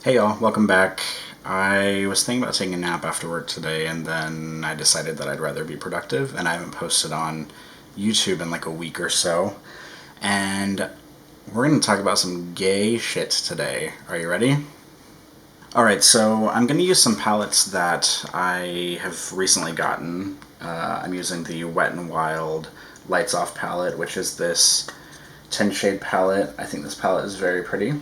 Hey y'all, welcome back. I was thinking about taking a nap after work today, and then I decided that I'd rather be productive, and I haven't posted on YouTube in like a week or so. And we're going to talk about some gay shit today. Are you ready? Alright, so I'm going to use some palettes that I have recently gotten. I'm using the Wet n Wild Lights Off palette, which is this 10 shade palette. I think this palette is very pretty.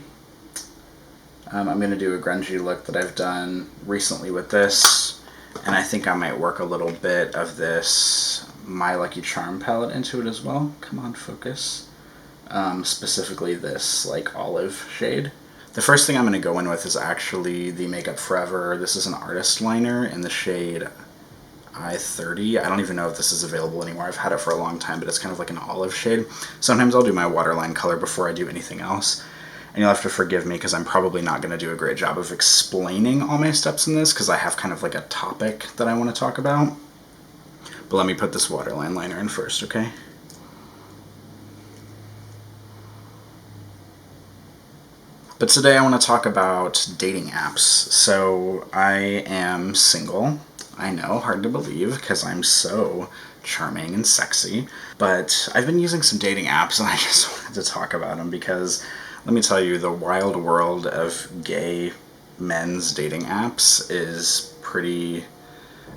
I'm going to do a grungy look that I've done recently with this, and I think I might work a little bit of this My Lucky Charm palette into it as well. Come on, focus. Specifically this like olive shade. The first thing I'm going to go in with is actually the Makeup Forever. This is an artist liner in the shade I-30. I don't even know if this is available anymore. I've had it for a long time, but it's kind of like an olive shade. Sometimes I'll do my waterline color before I do anything else. And you'll have to forgive me because I'm probably not going to do a great job of explaining all my steps in this because I have kind of like a topic that I want to talk about. But let me put this waterline liner in first, okay? But today I want to talk about dating apps. So I am single. I know, hard to believe because I'm so charming and sexy. But I've been using some dating apps and I just wanted to talk about them because let me tell you, the wild world of gay men's dating apps is pretty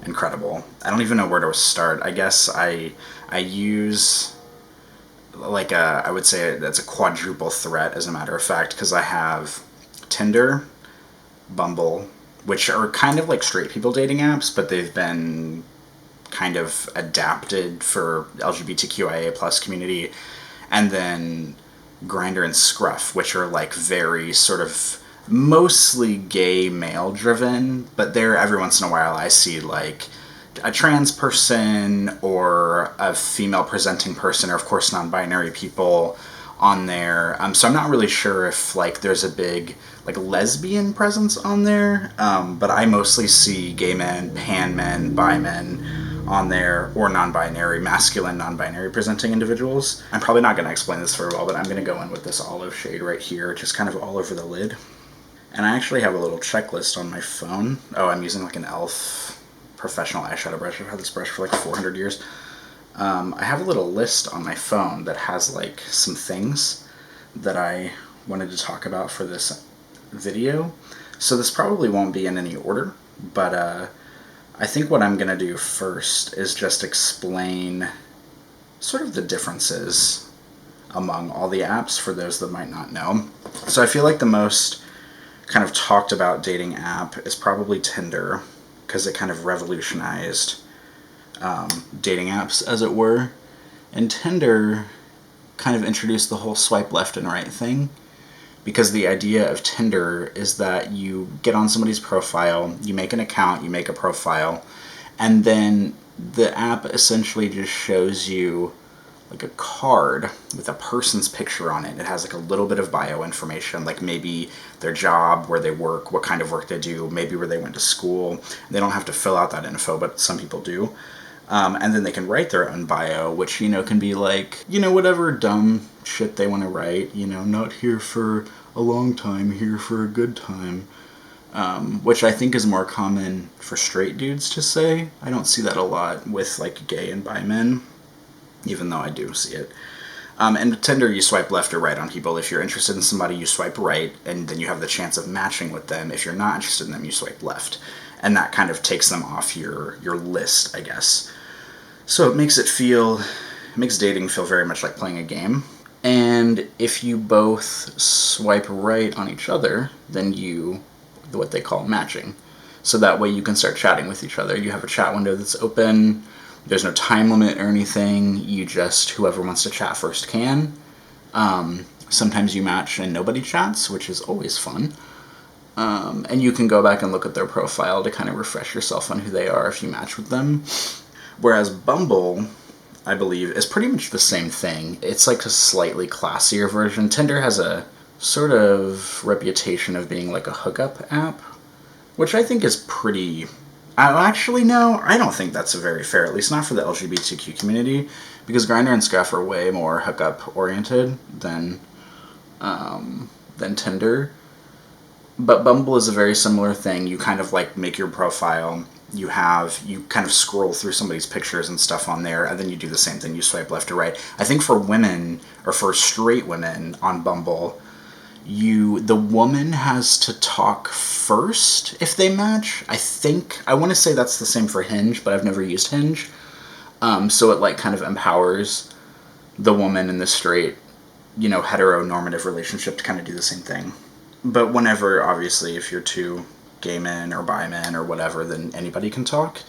incredible. I don't even know where to start. I guess I use like I would say that's a quadruple threat as a matter of fact because I have Tinder, Bumble, which are kind of like straight people dating apps, but they've been kind of adapted for LGBTQIA plus community, and then Grindr and Scruff, which are like very sort of mostly gay male driven, but there every once in a while I see like a trans person or a female presenting person, or of course non-binary people on there. So I'm not really sure if like there's a big like lesbian presence on there, but I mostly see gay men, pan men, bi men on there, or non-binary, masculine non-binary presenting individuals. I'm probably not going to explain this very well, but I'm going to go in with this olive shade right here, just kind of all over the lid. And I actually have a little checklist on my phone. Oh, I'm using like an e.l.f. professional eyeshadow brush. I've had this brush for like 400 years. I have a little list on my phone that has like some things that I wanted to talk about for this video. So this probably won't be in any order, but I think what I'm going to do first is just explain sort of the differences among all the apps for those that might not know. So I feel like the most kind of talked about dating app is probably Tinder because it kind of revolutionized dating apps, as it were. And Tinder kind of introduced the whole swipe left and right thing, because the idea of Tinder is that you get on somebody's profile, you make an account, you make a profile, and then the app essentially just shows you like a card with a person's picture on it. It has like a little bit of bio information, like maybe their job, where they work, what kind of work they do, maybe where they went to school. They don't have to fill out that info, but some people do. And then they can write their own bio, which, can be like, whatever dumb shit they want to write, not here for a long time, here for a good time. Which I think is more common for straight dudes to say. I don't see that a lot with like gay and bi men, even though I do see it. And Tinder, you swipe left or right on people. If you're interested in somebody, you swipe right, and then you have the chance of matching with them. If you're not interested in them, you swipe left. And that kind of takes them off your list, I guess. So it makes dating feel very much like playing a game. And if you both swipe right on each other, then what they call matching. So that way you can start chatting with each other. You have a chat window that's open. There's no time limit or anything. Whoever wants to chat first can. Sometimes you match and nobody chats, which is always fun. And you can go back and look at their profile to kind of refresh yourself on who they are if you match with them. Whereas Bumble, I believe, is pretty much the same thing. It's like a slightly classier version. Tinder has a sort of reputation of being like a hookup app, which I think is pretty... Actually, no, I don't think that's very fair, at least not for the LGBTQ community, because Grindr and Scruff are way more hookup oriented than Tinder. But Bumble is a very similar thing. You kind of like make your profile. You kind of scroll through somebody's pictures and stuff on there, and then you do the same thing. You swipe left to right. I think for women, or for straight women on Bumble, the woman has to talk first if they match. I want to say that's the same for Hinge, but I've never used Hinge. So it like kind of empowers the woman in the straight, heteronormative relationship to kind of do the same thing. But whenever, obviously, if you're two gay men or bi men or whatever, then anybody can talk.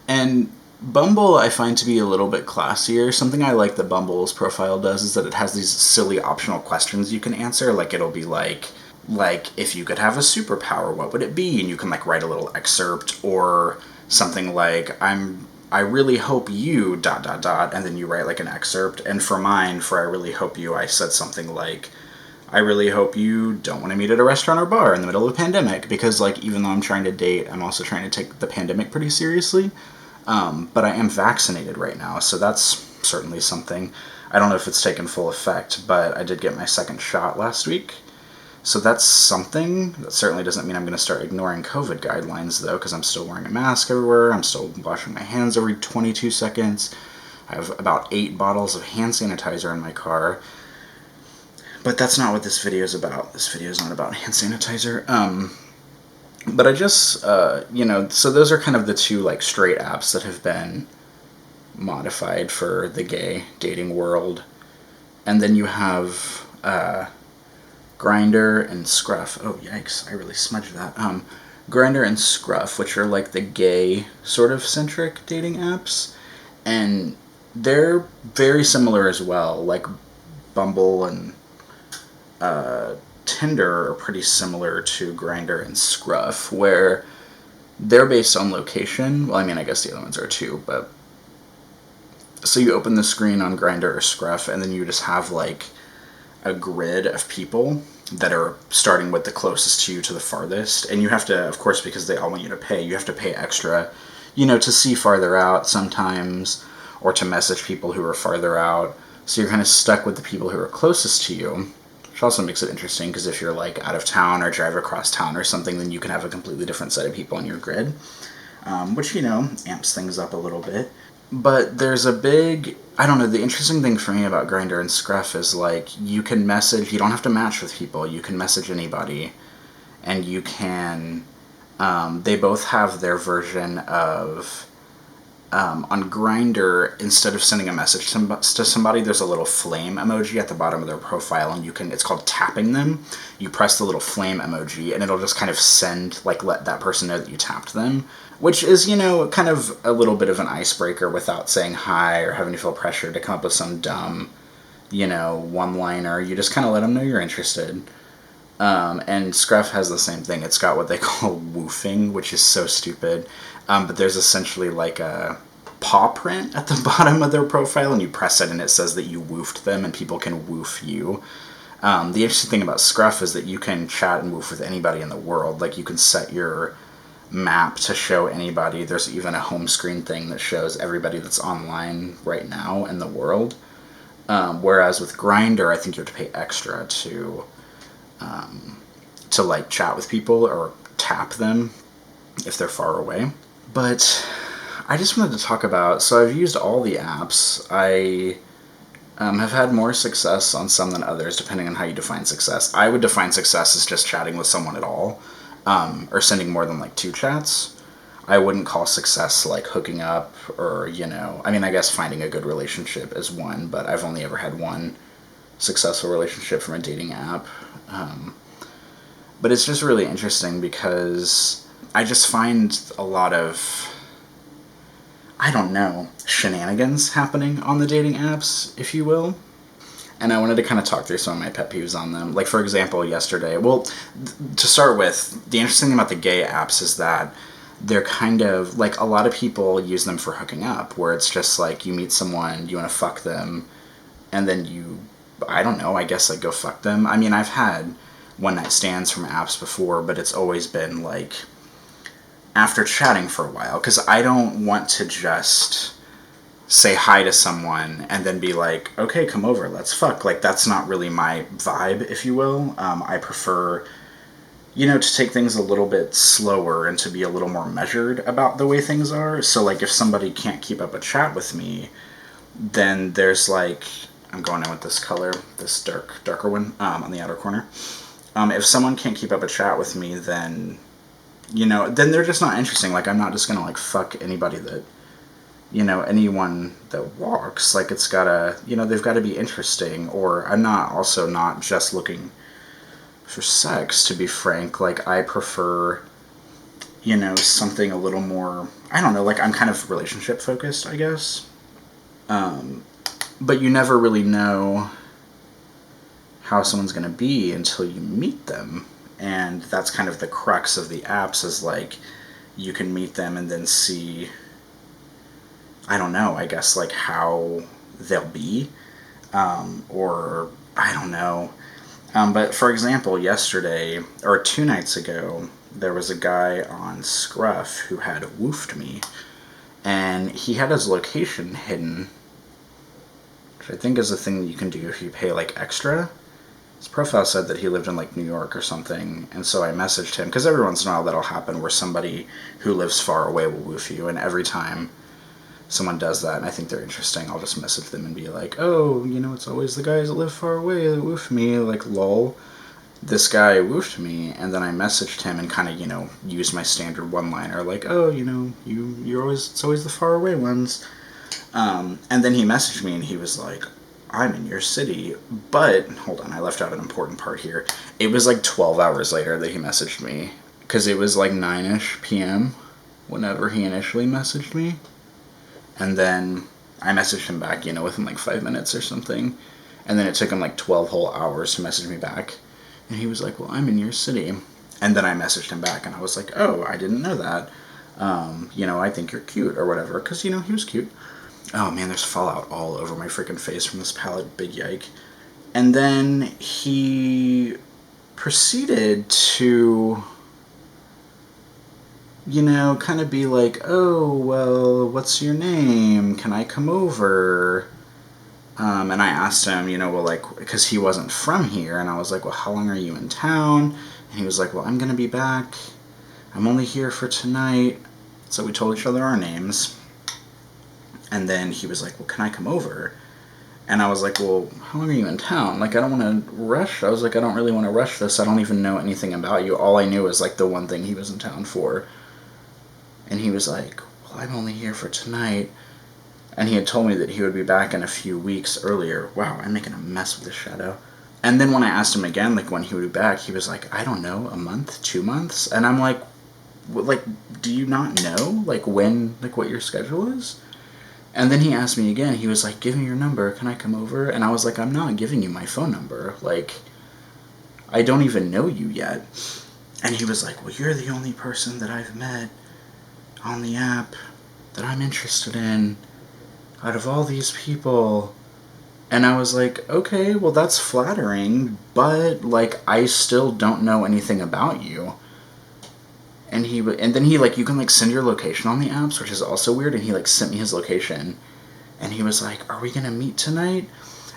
And Bumble I find to be a little bit classier. Something I like that Bumble's profile does is that it has these silly optional questions you can answer. Like it'll be like if you could have a superpower, what would it be? And you can like write a little excerpt, or something like I really hope you ... and then you write like an excerpt. And for mine, for I really hope you, I said something like, I really hope you don't want to meet at a restaurant or bar in the middle of a pandemic, because like even though I'm trying to date, I'm also trying to take the pandemic pretty seriously. But I am vaccinated right now, so that's certainly something. I don't know if it's taken full effect, but I did get my second shot last week. So that's something. That certainly doesn't mean I'm going to start ignoring COVID guidelines, though, because I'm still wearing a mask everywhere. I'm still washing my hands every 22 seconds. I have about 8 bottles of hand sanitizer in my car. But that's not what this video is about. This video is not about hand sanitizer. But I just, so those are kind of the two, like, straight apps that have been modified for the gay dating world. And then you have Grindr and Scruff. Oh, yikes, I really smudged that. Grindr and Scruff, which are, like, the gay sort of centric dating apps. And they're very similar as well. Like, Bumble and Tinder are pretty similar to Grindr and Scruff, where they're based on location. Well, I mean, I guess the other ones are too, but... So you open the screen on Grindr or Scruff, and then you just have, like, a grid of people that are starting with the closest to you to the farthest. And you have to, of course, because they all want you to pay, you have to pay extra, to see farther out sometimes, or to message people who are farther out. So you're kind of stuck with the people who are closest to you. Which also makes it interesting, because if you're like out of town or drive across town or something, then you can have a completely different set of people on your grid, which, amps things up a little bit. But there's a big, I don't know, the interesting thing for me about Grindr and Scruff is like you can message, you don't have to match with people, you can message anybody, and you can, they both have their version of, on Grindr, instead of sending a message to somebody, there's a little flame emoji at the bottom of their profile, and it's called tapping them. You press the little flame emoji, and it'll just kind of let that person know that you tapped them, which is, kind of a little bit of an icebreaker without saying hi or having to feel pressure to come up with some dumb, one-liner. You just kind of let them know you're interested. And Scruff has the same thing. It's got what they call woofing, which is so stupid. But there's essentially like a paw print at the bottom of their profile, and you press it and it says that you woofed them, and people can woof you. The interesting thing about Scruff is that you can chat and woof with anybody in the world. Like, you can set your map to show anybody. There's even a home screen thing that shows everybody that's online right now in the world. Whereas with Grindr, I think you have to pay extra to like chat with people or tap them if they're far away. But I just wanted to talk about, so I've used all the apps. I have had more success on some than others, depending on how you define success. I would define success as just chatting with someone at all, or sending more than like 2 chats. I wouldn't call success like hooking up or, I guess finding a good relationship is one, but I've only ever had one successful relationship from a dating app. But it's just really interesting because I just find a lot of, shenanigans happening on the dating apps, if you will. And I wanted to kind of talk through some of my pet peeves on them. Like, for example, yesterday, to start with, the interesting thing about the gay apps is that they're kind of, like, a lot of people use them for hooking up, where it's just like you meet someone, you want to fuck them, and then you, I guess, like, go fuck them. I mean, I've had one-night stands from apps before, but it's always been, like, after chatting for a while, because I don't want to just say hi to someone and then be like, okay, come over, let's fuck. Like, that's not really my vibe, if you will. I prefer, to take things a little bit slower and to be a little more measured about the way things are. So, like, if somebody can't keep up a chat with me, then there's, like, I'm going in with this color, this darker one, on the outer corner. If someone can't keep up a chat with me, then, then they're just not interesting. Like, I'm not just gonna, like, fuck anybody that, anyone that walks. Like, it's gotta, they've gotta be interesting. Or I'm not just looking for sex, to be frank. Like, I prefer, something a little more, I don't know, like, I'm kind of relationship focused, I guess. But you never really know how someone's going to be until you meet them. And that's kind of the crux of the apps, is like, you can meet them and then see, I don't know, I guess, like, how they'll be. Or, I don't know. But for example, yesterday, or 2 nights ago, there was a guy on Scruff who had woofed me. And he had his location hidden, which I think is a thing that you can do if you pay, like, extra. His profile said that he lived in, like, New York or something, and so I messaged him, because every once in a while that'll happen where somebody who lives far away will woof you, and every time someone does that and I think they're interesting, I'll just message them and be like, oh, it's always the guys that live far away that woof me, like, lol. This guy woofed me, and then I messaged him and kind of, used my standard one-liner, like, oh, it's always the far away ones. And then he messaged me and he was like, I'm in your city. But, hold on, I left out an important part here. It was like 12 hours later that he messaged me, because it was like 9-ish p.m. whenever he initially messaged me. And then I messaged him back, within like 5 minutes or something. And then it took him like 12 whole hours to message me back. And he was like, well, I'm in your city. And then I messaged him back and I was like, oh, I didn't know that. I think you're cute or whatever. Because, he was cute. Oh man, there's fallout all over my freaking face from this palette. Big yike. And then he proceeded to, kind of be like, oh, well, what's your name? Can I come over? And I asked him, well, like, because he wasn't from here, and I was like, well, how long are you in town? And he was like, well, I'm going to be back. I'm only here for tonight. So we told each other our names. And then he was like, well, can I come over? And I was like, well, how long are you in town? Like, I don't want to rush. I was like, I don't really want to rush this. I don't even know anything about you. All I knew was, like, the one thing he was in town for. And he was like, well, I'm only here for tonight. And he had told me that he would be back in a few weeks earlier. Wow, I'm making a mess with this shadow. And then when I asked him again, like, when he would be back, he was like, I don't know, a month, 2 months? And I'm like, do you not know, like, when, like, what your schedule is? And then he asked me again, he was like, give me your number, can I come over? And I was like, I'm not giving you my phone number. Like, I don't even know you yet. And he was like, well, you're the only person that I've met on the app that I'm interested in out of all these people. And I was like, okay, well, that's flattering, but, like, I still don't know anything about you. And then he, like, you can, like, send your location on the apps, which is also weird, and he, like, sent me his location. And he was like, are we gonna meet tonight?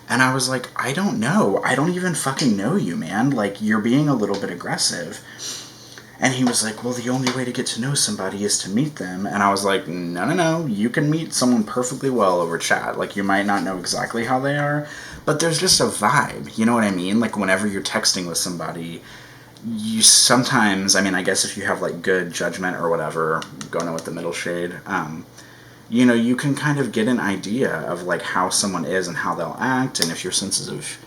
And I was like, I don't know. I don't even fucking know you, man. Like, you're being a little bit aggressive. And he was like, well, the only way to get to know somebody is to meet them. And I was like, no. You can meet someone perfectly well over chat. Like, you might not know exactly how they are, but there's just a vibe. You know what I mean? Like, whenever you're texting with somebody, you sometimes, I mean, I guess if you have, like, good judgment or whatever, going in with the middle shade, you can kind of get an idea of, like, how someone is and how they'll act, and if your senses of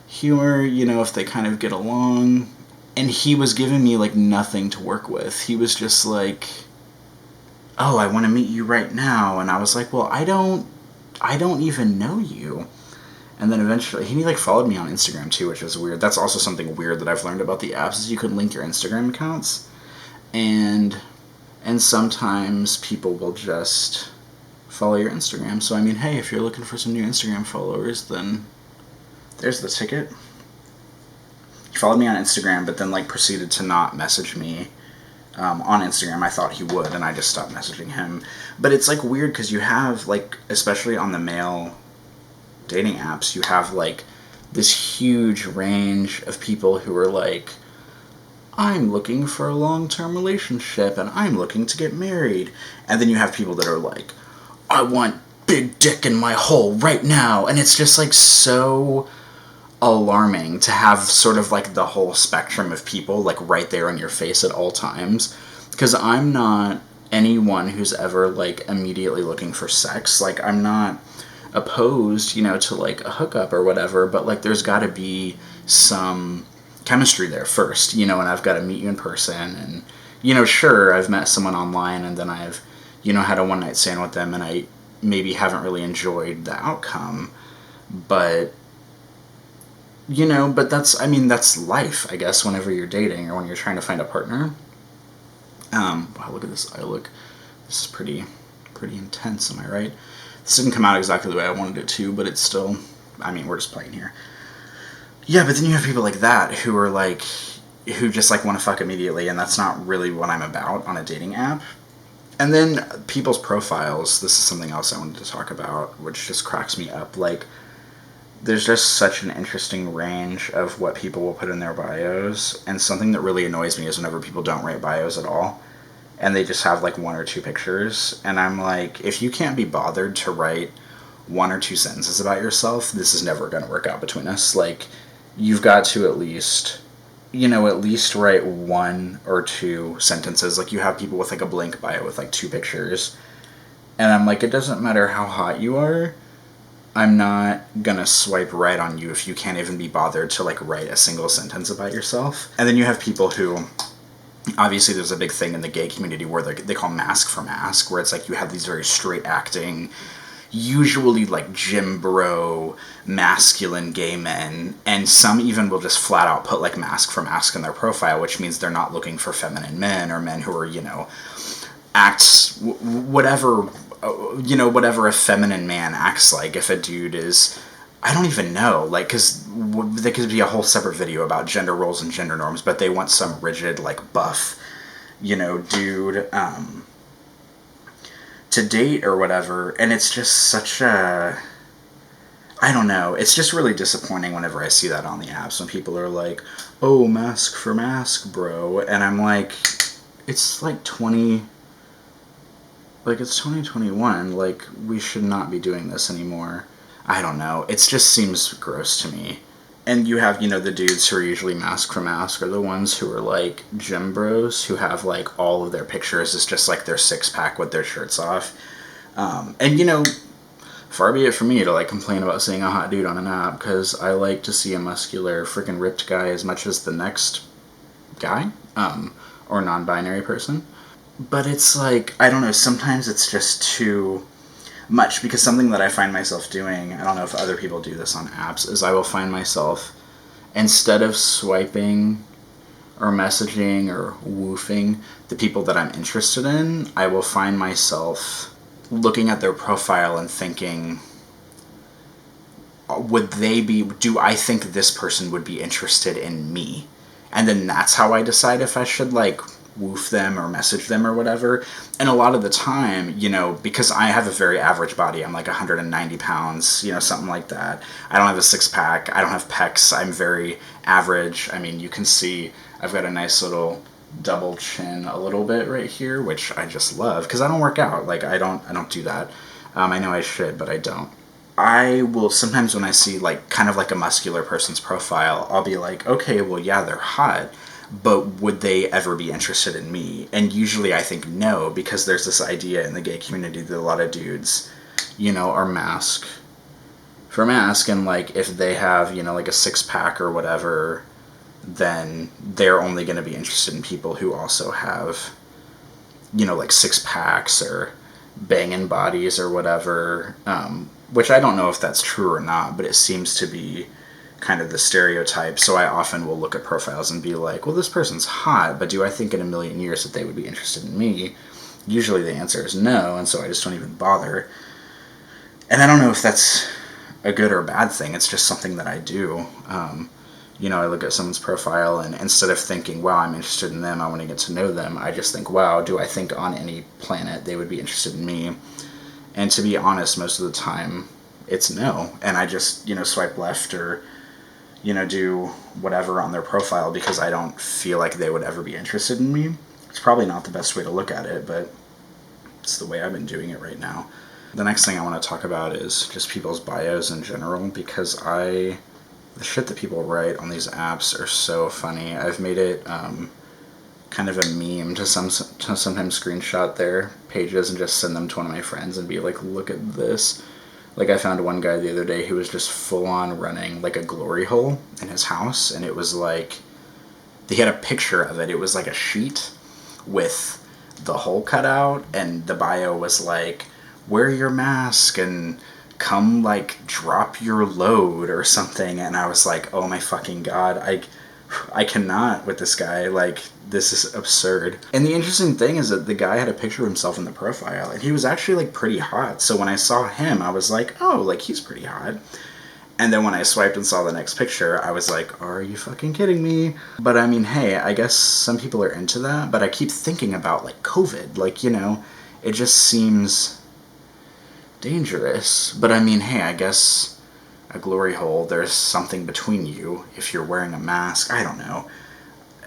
humor, if they kind of get along. And he was giving me, like, nothing to work with. He was just like, oh, I want to meet you right now. And I was like, well, I don't even know you. And then eventually, he, like, followed me on Instagram, too, which was weird. That's also something weird that I've learned about the apps, is you can link your Instagram accounts. And sometimes people will just follow your Instagram. So, I mean, hey, if you're looking for some new Instagram followers, then there's the ticket. He followed me on Instagram, but then, like, proceeded to not message me on Instagram. I thought he would, and I just stopped messaging him. But it's, like, weird, because you have, like, especially on the male dating apps, you have, like, this huge range of people who are like, I'm looking for a long-term relationship and I'm looking to get married. And then you have people that are like, I want big dick in my hole right now. And it's just like so alarming to have sort of like the whole spectrum of people like right there in your face at all times. Because I'm not anyone who's ever like immediately looking for sex. Like, I'm not opposed, to like a hookup or whatever, but like there's got to be some chemistry there first, and I've got to meet you in person. And sure, I've met someone online and then I've had a one night stand with them and I maybe haven't really enjoyed the outcome, but but that's life, I guess, whenever you're dating or when you're trying to find a partner. Wow, look at this eye look. This is pretty intense, am I right? This didn't come out exactly the way I wanted it to, but it's still, we're just playing here. Yeah, but then you have people like that who are like, who just like want to fuck immediately, and that's not really what I'm about on a dating app. And then people's profiles, this is something else I wanted to talk about, which just cracks me up. Like, there's just such an interesting range of what people will put in their bios, and something that really annoys me is whenever people don't write bios at all, and they just have like one or two pictures, and I'm like, if you can't be bothered to write one or two sentences about yourself, this is never going to work out between us. Like, you've got to at least write one or two sentences. Like, you have people with like a blank bio with like two pictures, and I'm like, it doesn't matter how hot you are, I'm not gonna swipe right on you if you can't even be bothered to like write a single sentence about yourself. And then you have people who, obviously there's a big thing in the gay community where they call mask for mask, where it's like you have these very straight acting, usually like gym bro, masculine gay men, and some even will just flat out put like mask for mask in their profile, which means they're not looking for feminine men or men who are, whatever a feminine man acts like. If a dude is, I don't even know, like, because there could be a whole separate video about gender roles and gender norms, but they want some rigid, like, buff, dude, to date or whatever, and it's just such a, I don't know, it's just really disappointing whenever I see that on the apps, when people are like, oh, mask for mask, bro, and I'm like, it's like it's 2021, like, we should not be doing this anymore. I don't know, it just seems gross to me. And you have, the dudes who are usually mask for mask are the ones who are, like, gym bros, who have, like, all of their pictures is just, like, their six-pack with their shirts off. And, far be it from me to, like, complain about seeing a hot dude on an app, because I like to see a muscular, freaking ripped guy as much as the next guy, or non-binary person. But it's like, I don't know, sometimes it's just too much, because something that I find myself doing, I don't know if other people do this on apps, is I will find myself, instead of swiping or messaging or woofing the people that I'm interested in, I will find myself looking at their profile and thinking, do I think this person would be interested in me? And then that's how I decide if I should, like, woof them or message them or whatever. And a lot of the time, because I have a very average body, I'm like 190 pounds, something like that. I don't have a six-pack, I don't have pecs, I'm very average. You can see I've got a nice little double chin a little bit right here, which I just love, because I don't work out. Like, I don't do that. I know I should, but I don't. I will sometimes, when I see like kind of like a muscular person's profile, I'll be like, okay, well, yeah, they're hot, but would they ever be interested in me? And usually I think no, because there's this idea in the gay community that a lot of dudes, are mask for mask, and like if they have, like a six-pack or whatever, then they're only going to be interested in people who also have, like six-packs or banging bodies or whatever, which I don't know if that's true or not, but it seems to be kind of the stereotype. So I often will look at profiles and be like, well, this person's hot, but do I think in a million years that they would be interested in me? Usually the answer is no, and so I just don't even bother. And I don't know if that's a good or bad thing. It's just something that I do. I look at someone's profile, and instead of thinking, wow, I'm interested in them, I want to get to know them, I just think, wow, do I think on any planet they would be interested in me? And to be honest, most of the time, it's no. And I just, swipe left or, do whatever on their profile because I don't feel like they would ever be interested in me. It's probably not the best way to look at it, but it's the way I've been doing it right now. The next thing I want to talk about is just people's bios in general, because the shit that people write on these apps are so funny. I've made it kind of a meme to sometimes screenshot their pages and just send them to one of my friends and be like, look at this. Like, I found one guy the other day who was just full on running like a glory hole in his house, and it was like, he had a picture of it. It was like a sheet with the hole cut out, and the bio was like, wear your mask and come like drop your load or something. And I was like, oh my fucking god, I cannot with this guy. Like, this is absurd. And the interesting thing is that the guy had a picture of himself in the profile, and he was actually like pretty hot. So when I saw him, I was like, oh, like he's pretty hot. And then when I swiped and saw the next picture, I was like, are you fucking kidding me? But I mean, hey, I guess some people are into that, but I keep thinking about like COVID. Like, it just seems dangerous. But I mean, hey, I guess a glory hole, there's something between you if you're wearing a mask. I don't know.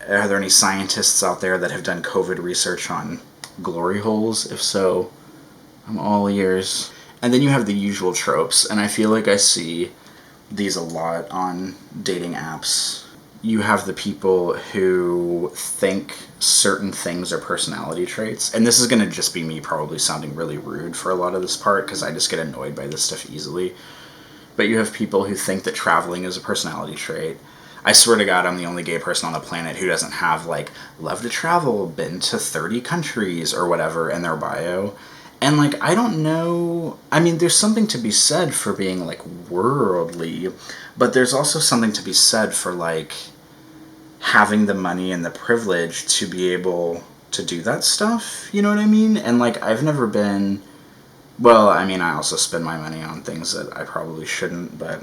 Are there any scientists out there that have done COVID research on glory holes? If so, I'm all ears. And then you have the usual tropes, and I feel like I see these a lot on dating apps. You have the people who think certain things are personality traits, and this is going to just be me probably sounding really rude for a lot of this part because I just get annoyed by this stuff easily. But you have people who think that traveling is a personality trait. I swear to God, I'm the only gay person on the planet who doesn't have, like, love to travel, been to 30 countries, or whatever in their bio. And, like, I don't know... I mean, there's something to be said for being, like, worldly, but there's also something to be said for, like, having the money and the privilege to be able to do that stuff, you know what I mean? And, like, I've never been... Well, I mean, I also spend my money on things that I probably shouldn't, but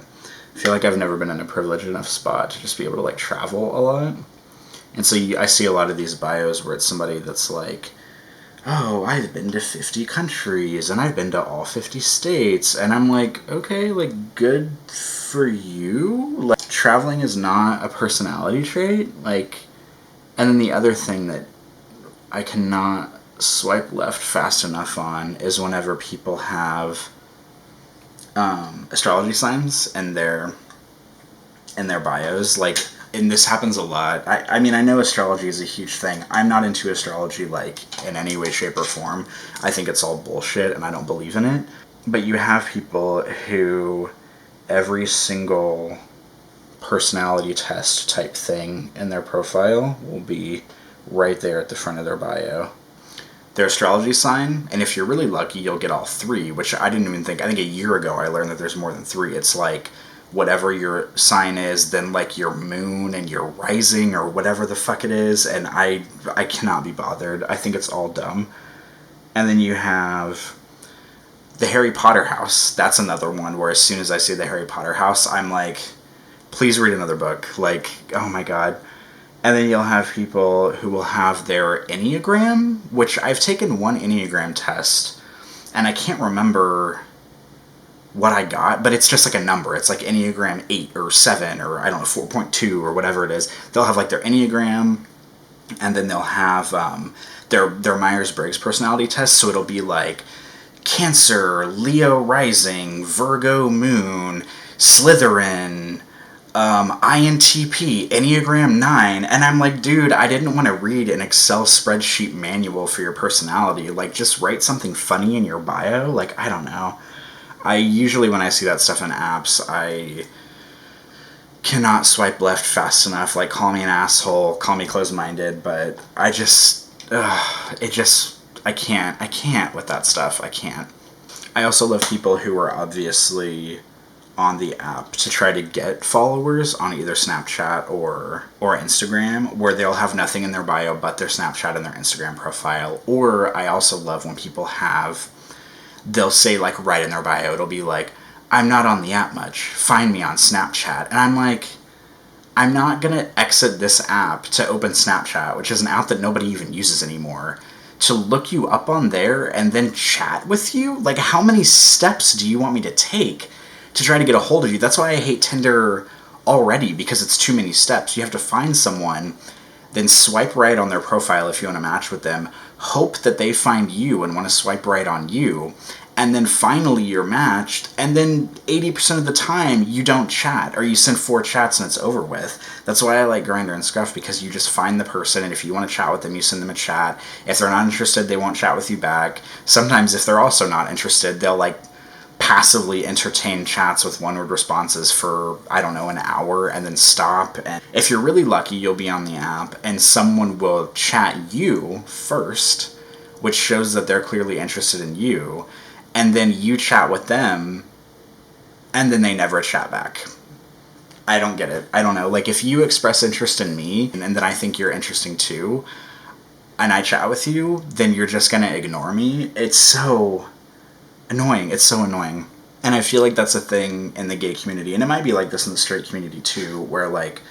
I feel like I've never been in a privileged enough spot to just be able to, like, travel a lot. And so I see a lot of these bios where it's somebody that's like, oh, I've been to 50 countries, and I've been to all 50 states, and I'm like, okay, like, good for you? Like, traveling is not a personality trait? Like, and then the other thing that I cannot swipe left fast enough on is whenever people have astrology signs in their bios, like, and this happens a lot. I mean, I know astrology is a huge thing. I'm not into astrology, like, in any way, shape, or form. I think it's all bullshit, and I don't believe in it. But you have people who every single personality test type thing in their profile will be right there at the front of their bio. Their astrology sign, and if you're really lucky, you'll get all three, which I didn't even think. I think a year ago I learned that there's more than three. It's like whatever your sign is, then like your moon and your rising or whatever the fuck it is, and I cannot be bothered. I think it's all dumb. And then you have the Harry Potter house. That's another one where as soon as I see the Harry Potter house, I'm like, please read another book. Like, oh my god. And then you'll have people who will have their Enneagram, which I've taken one Enneagram test, and I can't remember what I got, but it's just like a number. It's like Enneagram 8 or 7 or, I don't know, 4.2 or whatever it is. They'll have like their Enneagram, and then they'll have their Myers-Briggs personality test, so it'll be like Cancer, Leo rising, Virgo moon, Slytherin, INTP, Enneagram 9, and I'm like, dude, I didn't want to read an Excel spreadsheet manual for your personality. Like, just write something funny in your bio. Like, I don't know. I usually, when I see that stuff in apps, I cannot swipe left fast enough. Like, call me an asshole, call me closed-minded, but I just, I can't with that stuff. I can't. I also love people who are obviously on the app to try to get followers on either Snapchat or Instagram, where they'll have nothing in their bio but their Snapchat and their Instagram profile. Or I also love when people they'll say, like, right in their bio, it'll be like, I'm not on the app much, find me on Snapchat. And I'm like, I'm not gonna exit this app to open Snapchat, which is an app that nobody even uses anymore, to look you up on there and then chat with you. Like, how many steps do you want me to take to try to get a hold of you? That's why I hate Tinder already because it's too many steps. You have to find someone, then swipe right on their profile if you want to match with them, hope that they find you and want to swipe right on you, and then finally you're matched, and then 80% of the time you don't chat, or you send 4 chats and it's over with. That's why I like Grindr and Scruff, because you just find the person, and if you want to chat with them, you send them a chat. If they're not interested, they won't chat with you back. Sometimes if they're also not interested, they'll like passively entertain chats with one-word responses for, I don't know, an hour and then stop. And if you're really lucky, you'll be on the app and someone will chat you first, which shows that they're clearly interested in you, and then you chat with them, and then they never chat back. I don't get it. I don't know. Like, if you express interest in me, and then I think you're interesting too, and I chat with you, then you're just gonna ignore me. It's so annoying. It's so annoying. And I feel like that's a thing in the gay community, and it might be like this in the straight community too, where like,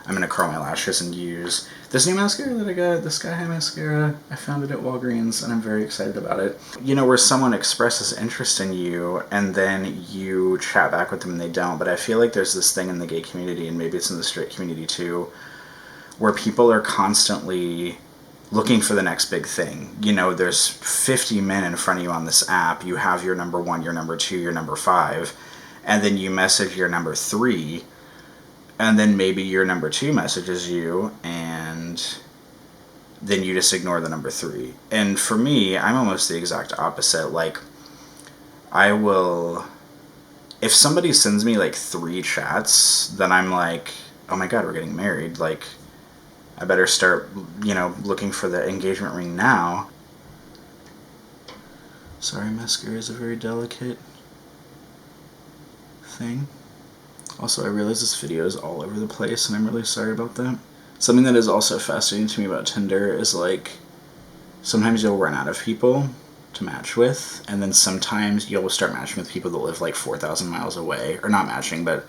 I'm gonna curl my lashes and use this new mascara that I got, the Sky High mascara. I found it at Walgreens and I'm very excited about it. You know, where someone expresses interest in you and then you chat back with them and they don't. But I feel like there's this thing in the gay community, and maybe it's in the straight community too, where people are constantly looking for the next big thing. You know, there's 50 men in front of you on this app. You have your number 1, your number 2, your number 5, and then you message your number 3, and then maybe your number 2 messages you, and then you just ignore the number 3. And for me, I'm almost the exact opposite. Like, I will, if somebody sends me like 3 chats, then I'm like, oh my god, we're getting married. Like, I better start, you know, looking for the engagement ring now. Sorry, mascara is a very delicate thing. Also, I realize this video is all over the place, and I'm really sorry about that. Something that is also fascinating to me about Tinder is, like, sometimes you'll run out of people to match with, and then sometimes you'll start matching with people that live, like, 4,000 miles away. Or not matching, but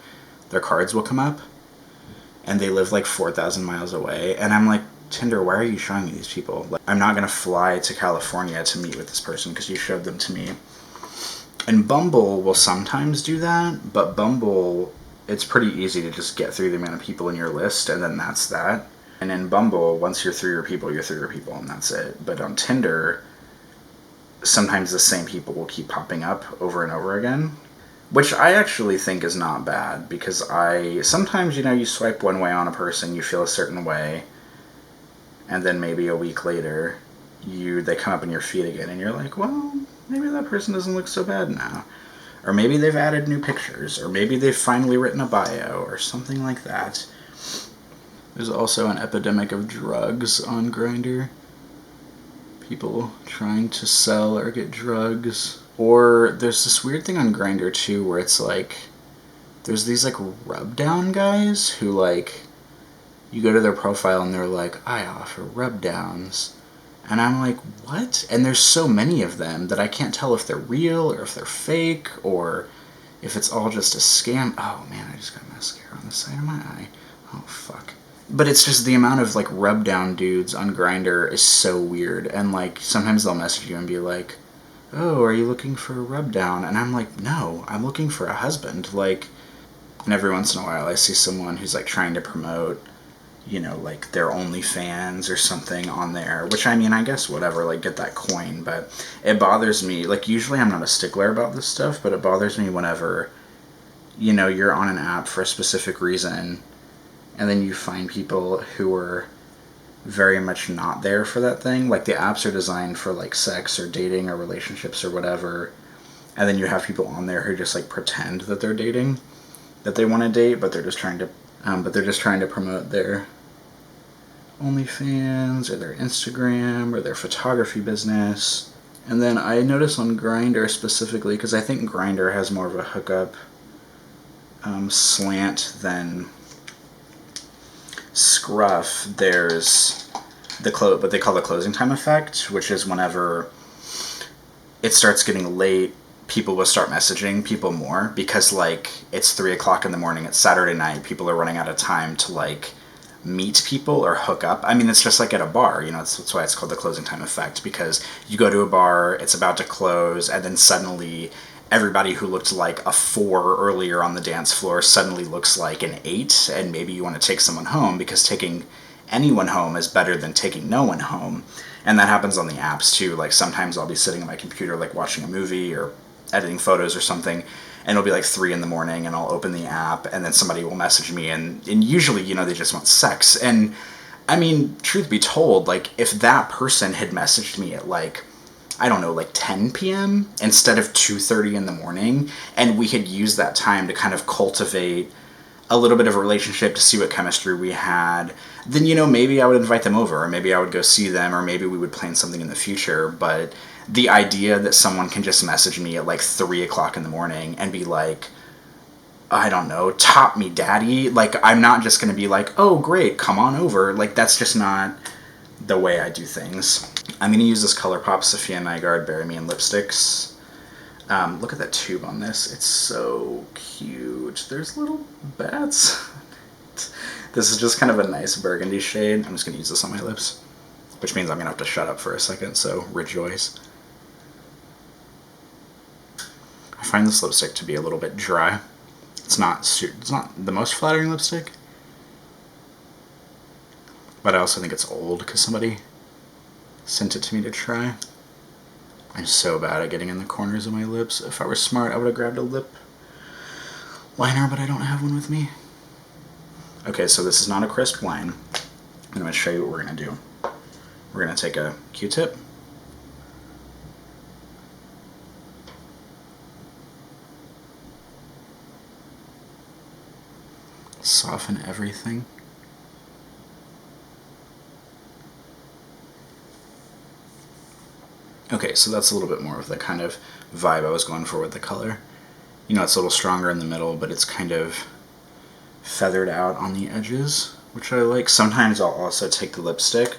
their cards will come up, and they live, like, 4,000 miles away. And I'm like, Tinder, why are you showing me these people? Like, I'm not going to fly to California to meet with this person because you showed them to me. And Bumble will sometimes do that, but Bumble, it's pretty easy to just get through the amount of people in your list, and then that's that. And in Bumble, once you're through your people, you're through your people, and that's it. But on Tinder, sometimes the same people will keep popping up over and over again, which I actually think is not bad, because sometimes, you know, you swipe one way on a person, you feel a certain way, and then maybe a week later, they come up in your feed again, and you're like, well, maybe that person doesn't look so bad now. Or maybe they've added new pictures, or maybe they've finally written a bio, or something like that. There's also an epidemic of drugs on Grindr. People trying to sell or get drugs. Or there's this weird thing on Grindr too, where it's like, there's these like rub down guys who, like, you go to their profile and they're like, I offer rub downs. And I'm like, what? And there's so many of them that I can't tell if they're real or if they're fake or if it's all just a scam. Oh man, I just got mascara on the side of my eye. Oh fuck. But it's just the amount of like rub down dudes on Grindr is so weird. And like sometimes they'll message you and be like, oh, are you looking for a rub down? And I'm like, no, I'm looking for a husband. Like, and every once in a while I see someone who's like trying to promote, you know, like their OnlyFans or something on there, which I mean, I guess whatever, like get that coin, but it bothers me. Like usually I'm not a stickler about this stuff, but it bothers me whenever, you know, you're on an app for a specific reason and then you find people who are very much not there for that thing. Like the apps are designed for like sex or dating or relationships or whatever, and then you have people on there who just like pretend that they're dating, that they want to date, but they're just trying to promote their OnlyFans or their Instagram or their photography business. And then I notice on Grindr specifically, because I think Grindr has more of a hookup slant than Scruff. There's what they call the closing time effect, which is whenever it starts getting late, people will start messaging people more because like it's 3 o'clock in the morning, it's Saturday night, people are running out of time to like meet people or hook up. I mean, it's just like at a bar, you know, that's why it's called the closing time effect, because you go to a bar, it's about to close, and then suddenly everybody who looked like a 4 earlier on the dance floor suddenly looks like an 8, and maybe you want to take someone home, because taking anyone home is better than taking no one home. And that happens on the apps too. Like sometimes I'll be sitting at my computer like watching a movie or editing photos or something, and it'll be like 3 in the morning, and I'll open the app, and then somebody will message me, and usually, they just want sex. And I mean, truth be told, like, if that person had messaged me at like, I don't know, like 10 p.m. instead of 2:30 in the morning, and we had used that time to kind of cultivate a little bit of a relationship, to see what chemistry we had, then, maybe I would invite them over, or maybe I would go see them, or maybe we would plan something in the future. But the idea that someone can just message me at like 3 o'clock in the morning and be like, I don't know, top me daddy, like, I'm not just going to be like, oh great, come on over. Like, that's just not the way I do things. I'm going to use this ColourPop Sophia Nygaard Bury Me in lipsticks. Look at that tube on this. It's so cute. There's little bats. This is just kind of a nice burgundy shade. I'm just going to use this on my lips, which means I'm going to have to shut up for a second, so rejoice. I find this lipstick to be a little bit dry. It's not the most flattering lipstick, but I also think it's old because somebody sent it to me to try. I'm so bad at getting in the corners of my lips. If I were smart, I would have grabbed a lip liner, but I don't have one with me. Okay, so this is not a crisp line. I'm going to show you what we're going to do. We're going to take a Q-tip. Soften everything. Okay, so that's a little bit more of the kind of vibe I was going for with the color. It's a little stronger in the middle, but it's kind of feathered out on the edges, which I like. Sometimes I'll also take the lipstick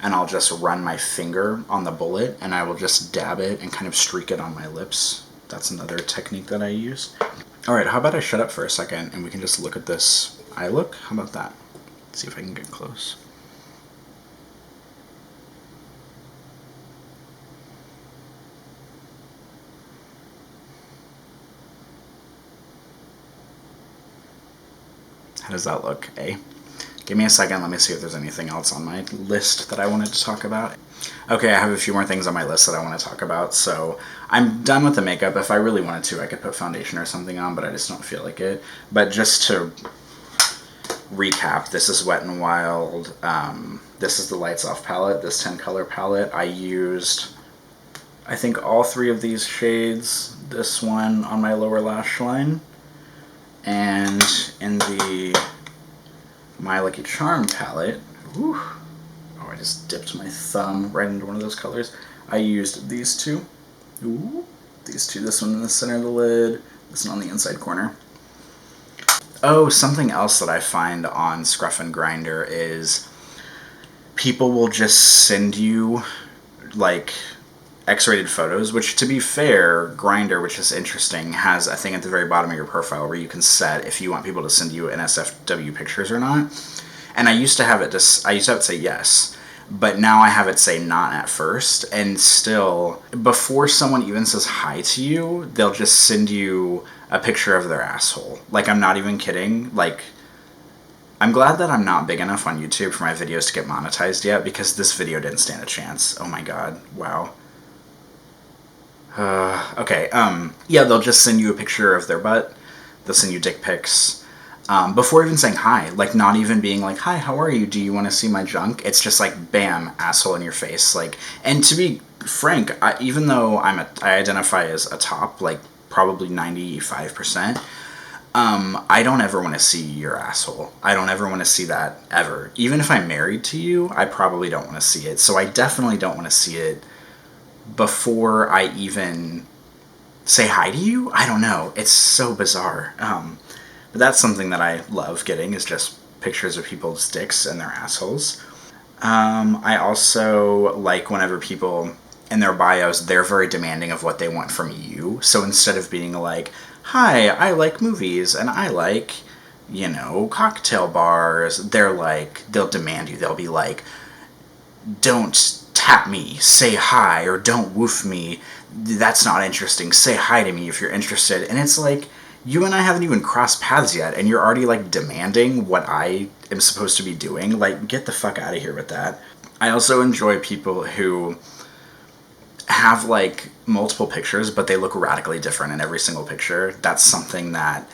and I'll just run my finger on the bullet, and I will just dab it and kind of streak it on my lips. That's another technique that I use. Alright, how about I shut up for a second and we can just look at this eye look? How about that? Let's see if I can get close. How does that look, eh? Give me a second, let me see if there's anything else on my list that I wanted to talk about. Okay, I have a few more things on my list that I want to talk about, so I'm done with the makeup. If I really wanted to, I could put foundation or something on, but I just don't feel like it. But just to recap, this is Wet n Wild, this is the Lights Off palette, this 10 color palette. I used, I think, all 3 of these shades, this one on my lower lash line, and in the My Lucky Charm palette, whew, oh, I just dipped my thumb right into one of those colors. I used these 2. Ooh, these 2, this one in the center of the lid, this one on the inside corner. Oh, something else that I find on Scruff and Grindr is people will just send you, like, X-rated photos, which, to be fair, Grindr, which is interesting, has a thing at the very bottom of your profile where you can set if you want people to send you NSFW pictures or not. And I used to have it say yes, but now I have it say not at first, and still, before someone even says hi to you, they'll just send you a picture of their asshole. Like, I'm not even kidding. Like, I'm glad that I'm not big enough on YouTube for my videos to get monetized yet, because this video didn't stand a chance. Oh my god, wow. Okay, yeah, they'll just send you a picture of their butt, they'll send you dick pics, before even saying hi, like, not even being like, hi, how are you, do you want to see my junk? It's just like, bam, asshole in your face, like, and to be frank, even though I identify as a top, like, probably 95%, I don't ever want to see your asshole. I don't ever want to see that, ever. Even if I'm married to you, I probably don't want to see it, so I definitely don't want to see it before I even say hi to you. I don't know. It's so bizarre. But that's something that I love getting, is just pictures of people's dicks and their assholes. I also like whenever people, in their bios, they're very demanding of what they want from you. So instead of being like, hi, I like movies, and I like, cocktail bars, they'll demand you. They'll be like, don't tap me, say hi, or don't woof me. that's not interesting. Say hi to me if you're interested. And it's like, you and I haven't even crossed paths yet, and you're already like demanding what I am supposed to be doing. Like, get the fuck out of here with that. I also enjoy people who have like multiple pictures, but they look radically different in every single picture. That's something that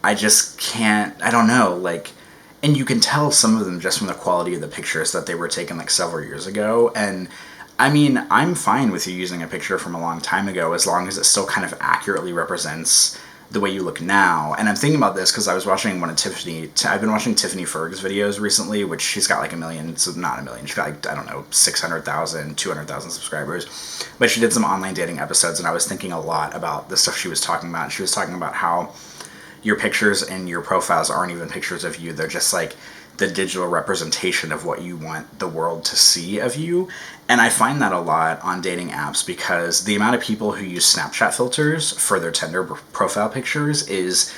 I just can't, I don't know, like, and you can tell some of them just from the quality of the pictures that they were taken like several years ago. And I mean, I'm fine with you using a picture from a long time ago as long as it still kind of accurately represents the way you look now. And I'm thinking about this because I was watching I've been watching Tiffany Ferg's videos recently, which she's got like a million, so not a million, she's got like, I don't know, 600,000, 200,000 subscribers. But she did some online dating episodes, and I was thinking a lot about the stuff she was talking about. She was talking about how your pictures and your profiles aren't even pictures of you. They're just like the digital representation of what you want the world to see of you. And I find that a lot on dating apps because the amount of people who use Snapchat filters for their Tinder profile pictures is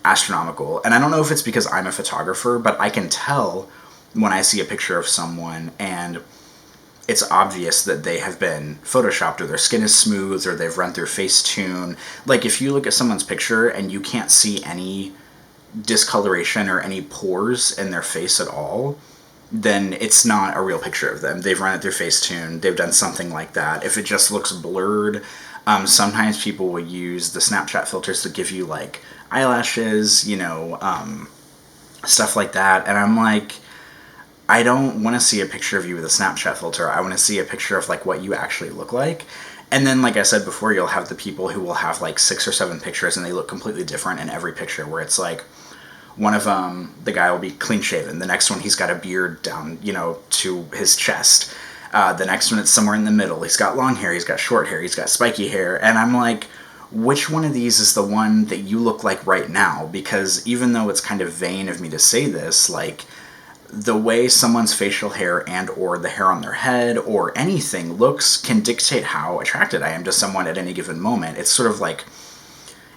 astronomical. And I don't know if it's because I'm a photographer, but I can tell when I see a picture of someone and it's obvious that they have been photoshopped, or their skin is smooth, or they've run through Facetune. Like, if you look at someone's picture and you can't see any discoloration or any pores in their face at all, then it's not a real picture of them. They've run it through Facetune. They've done something like that. If it just looks blurred, sometimes people will use the Snapchat filters to give you like eyelashes, stuff like that. And I'm like, I don't want to see a picture of you with a Snapchat filter. I want to see a picture of like what you actually look like. And then, like I said before, you'll have the people who will have like 6 or 7 pictures and they look completely different in every picture, where it's like one of the guy will be clean shaven. The next one, he's got a beard down, to his chest. The next one, it's somewhere in the middle. He's got long hair, he's got short hair, he's got spiky hair. And I'm like, which one of these is the one that you look like right now? Because even though it's kind of vain of me to say this, like, the way someone's facial hair and or the hair on their head or anything looks can dictate how attracted I am to someone at any given moment. It's sort of like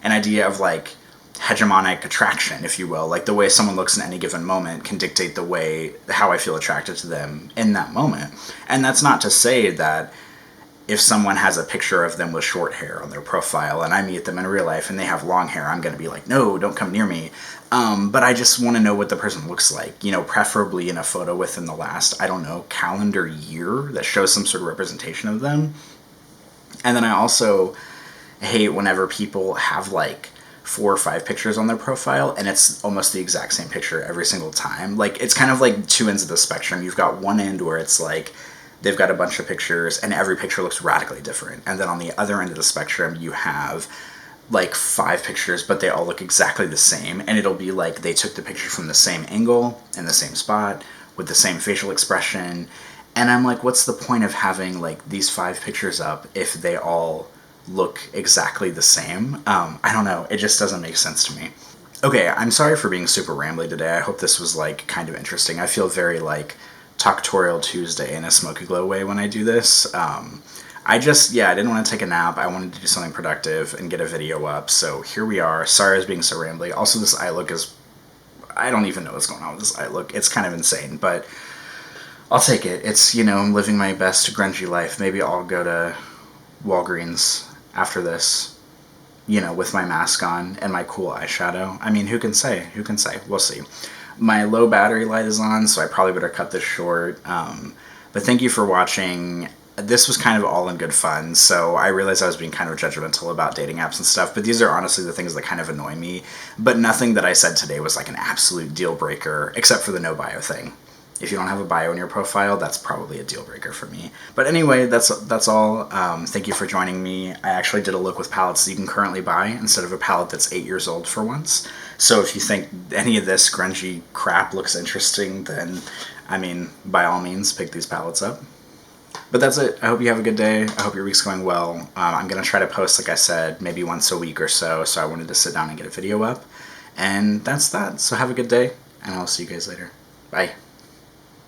an idea of like hegemonic attraction, if you will. Like, the way someone looks in any given moment can dictate the way how I feel attracted to them in that moment. And that's not to say that if someone has a picture of them with short hair on their profile and I meet them in real life and they have long hair, I'm going to be like, no, don't come near me. But I just want to know what the person looks like, preferably in a photo within the last, I don't know, calendar year that shows some sort of representation of them. And then I also hate whenever people have like 4 or 5 pictures on their profile and it's almost the exact same picture every single time. Like, it's kind of like 2 ends of the spectrum. You've got one end where it's like they've got a bunch of pictures and every picture looks radically different. And then on the other end of the spectrum, you have like 5 pictures, but they all look exactly the same. And it'll be like they took the picture from the same angle, in the same spot, with the same facial expression. And I'm like, what's the point of having like these 5 pictures up if they all look exactly the same? I don't know. It just doesn't make sense to me. Okay, I'm sorry for being super rambly today. I hope this was like kind of interesting. I feel very like Talktorial Tuesday in a Smoky Glow way when I do this. I didn't want to take a nap. I wanted to do something productive and get a video up. So here we are. Sorry I was being so rambly. Also, this eye look is, I don't even know what's going on with this eye look. It's kind of insane, but I'll take it. It's, I'm living my best grungy life. Maybe I'll go to Walgreens after this, with my mask on and my cool eyeshadow. I mean, who can say? Who can say? We'll see. My low battery light is on, so I probably better cut this short. But thank you for watching. This was kind of all in good fun, so I realized I was being kind of judgmental about dating apps and stuff, but these are honestly the things that kind of annoy me. But nothing that I said today was like an absolute deal breaker, except for the no bio thing. If you don't have a bio in your profile, that's probably a deal breaker for me. But anyway, that's all. Thank you for joining me. I actually did a look with palettes that you can currently buy instead of a palette that's 8 years old for once. So if you think any of this grungy crap looks interesting, then, I mean, by all means, pick these palettes up. But that's it. I hope you have a good day. I hope your week's going well. I'm going to try to post, like I said, maybe once a week or so I wanted to sit down and get a video up. And that's that. So have a good day, and I'll see you guys later. Bye.